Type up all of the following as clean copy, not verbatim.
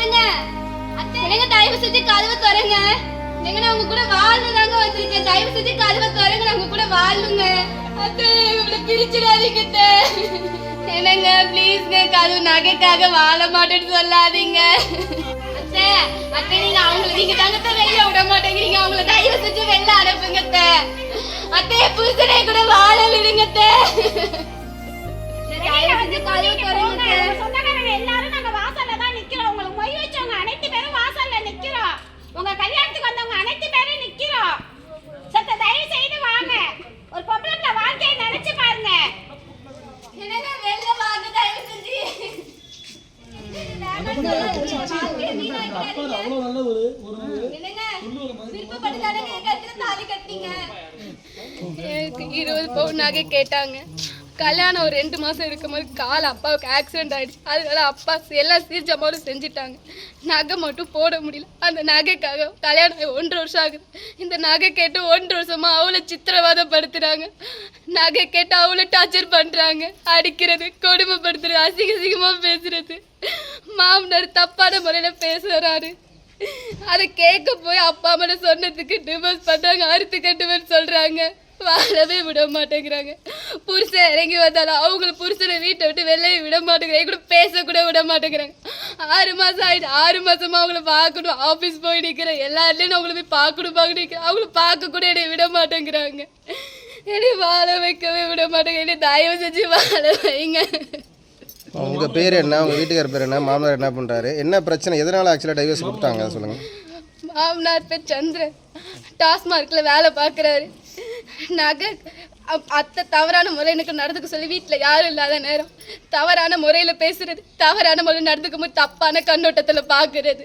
என்னங்க என்னங்க தயவு செஞ்சு கதவை திறங்க. நீங்க நான் உங்க கூட வாழ்ந்துதாங்க வந்திருக்கேன். தயவு செஞ்சு கதவை திறங்க, நான் உங்க கூட வாழுங்க. அத்தை இவளை பிரிச்சிடாதீங்க. என்னங்க ப்ளீஸ்ங்க, கதவு நகைக்காக வாழ மாட்டேன்னு சொல்லாதீங்க. அத்தை அத்தை நீங்க நீங்க தங்கத்தை வெளில விட மாட்டேங்கிறீங்க. அவங்கள தயவு செஞ்சு வெளில அனுப்புங்க. அத்தை புருஷனை கூட வாழ விடுங்க. சொந்தக்காரங்க எல்லாரும் நாங்க வாசல்ல தான் நிக்கிறோம். உங்களுக்கு மொய் வச்சவங்க அனைத்து பேரும் வாசல்ல நிக்கிறோம். உங்க கல்யாணத்துக்கு வந்தவங்க அனைத்து பேரும் நிக்கிறோம். சத்த தயவு செய்து வாங்க. ஒரு பொம்பளை வாழ்க்கையை நினைச்சு பாருங்க. என்னங்க வெளில வாங்க தயவு செஞ்சு. எனக்கு 20 பவுன் நகை கேட்டாங்க. கல்யாணம் ஒரு 2 மாதம் இருக்கும்போது கால் அப்பாவுக்கு ஆக்சிடென்ட் ஆகிடுச்சு. அதனால அப்பா எல்லாம் சீர்ஜமாவும் செஞ்சுட்டாங்க. நகை மட்டும் போட முடியல. அந்த நகைக்காக கல்யாணம் 1.5 வருஷம் ஆகுது. இந்த நகை கேட்டு 1.5 வருஷமாக அவ்வளோ சித்திரவதைப்படுத்துகிறாங்க. நகை கேட்டு அவ்வளோ டார்ச்சர் பண்ணுறாங்க. அடிக்கிறது, கொடுமைப்படுத்துறது, அசிங்கமாக பேசுறது, மாமனார் தப்பான முறையில் பேசுகிறாரு. அதை கேட்க போய் அப்பா அம்மா சொன்னதுக்கு டிவோர்ஸ் பண்ணுறாங்க, அறுத்து கட்டுவேன்னு சொல்கிறாங்க. வாழவே விட மாட்டேங்கிறாங்க. புருஷன் இறங்கி வந்தாலும் அவங்கள புருஷனை வீட்டை விட்டு வெளியே விட மாட்டேங்கிறாங்க. கூட பேசக்கூட விட மாட்டேங்கிறாங்க. 6 மாதம் ஆகிடுச்சு. 6 மாதமாக அவங்கள பார்க்கணும். ஆஃபீஸ் போய் நிற்கிறேன். எல்லாருலேயும் அவங்கள போய் பார்க்கணும் நிற்கிறேன். அவங்கள பார்க்க கூட என்னை விட மாட்டேங்கிறாங்க. என்னை வாழ வைக்கவே விட மாட்டேங்க. என்னை தயவு செஞ்சு வாழ வைங்க. உங்கள் பேர் என்ன, உங்கள் வீட்டுக்கார பேர் என்ன, மாமனார் என்ன பண்ணுறாரு, என்ன பிரச்சனை, எதனால் ஆக்சுவலாக டைவர்ஸ் கொடுத்தாங்க சொல்லுங்கள். மாமனார் பேர் சந்திரன். டாஸ்மார்க்கில் வேலை பார்க்குறாரு. நகை அத்தை தவறான முறை எனக்கு நடந்துக்க சொல்லி வீட்டில் யாரும் இல்லாத நேரம் தவறான முறையில் பேசுறது, தவறான முறையில் நடந்துக்கும் போது தப்பான கண்ணோட்டத்தில் பார்க்குறது,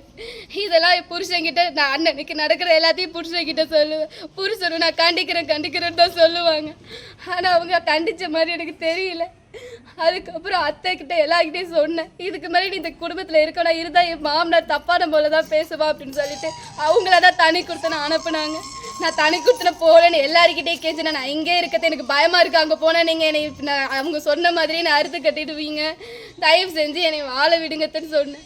இதெல்லாம் என் புருஷன்கிட்ட நான் அண்ணனுக்கு நடக்கிற எல்லாத்தையும் புருஷன்கிட்ட சொல்லுவேன். புருஷனும் நான் கண்டிக்கிறேன்னு தான் சொல்லுவாங்க. ஆனால் அவங்க கண்டித்த மாதிரி எனக்கு தெரியல. அதுக்கப்புறம் அத்தைக்கிட்ட எல்லாருக்கிட்டையும் சொன்னேன், இதுக்கு மேலே நீ இந்த குடும்பத்தில் இருக்கணும் இருந்தால் என் மாமனார் தப்பான போல தான் பேசுவான் அப்படின்னு சொல்லிட்டு அவங்கள தான் தனி கொடுத்தனை அனுப்புனாங்க. நான் தனி கொடுத்தனை போகலன்னு எல்லாருக்கிட்டையும் கேட்குறேன். நான் இங்கே இருக்கிறது எனக்கு பயமாக இருக்குது. அங்கே போனால் நீங்கள் என்னை அவங்க சொன்ன மாதிரியே நான் அறுத்து கட்டிடுவீங்க, தயவு செஞ்சு என்னை வாழ விடுங்கன்னு சொன்னேன்.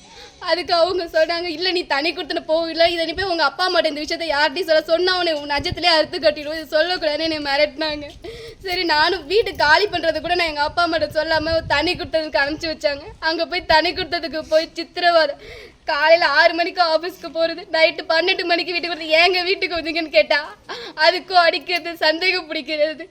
அதுக்கு அவங்க சொன்னாங்க, இல்லை நீ தனி கொடுத்துன போகல, இதை நீ போய் உங்கள் அப்பா அம்மாட்ட இந்த விஷயத்தை யார்கிட்டையும் சொன்னால் அவனை நஜத்துலேயே அறுத்து கட்டிடுவோம், இது சொல்லக்கூடாதுன்னு என்னை மிரட்டினாங்க. சரி நானும் வீட்டு காலி பண்ணுறது கூட நான் எங்கள் அப்பா அம்மாட்ட சொல்லாமல் தனி கொடுத்ததுக்கு அனுப்பிச்சி வச்சாங்க. அங்கே போய் தனி கொடுத்ததுக்கு போய் சித்திரவாதம். காலையில் 6 மணிக்கு ஆஃபீஸ்க்கு போகிறது, நைட்டு 12 மணிக்கு வீட்டுக்கு வருது. ஏங்க வீட்டுக்கு வந்தீங்கன்னு கேட்டால் அதுக்கும் அடிக்கிறது, சந்தேகம் பிடிக்கிறது.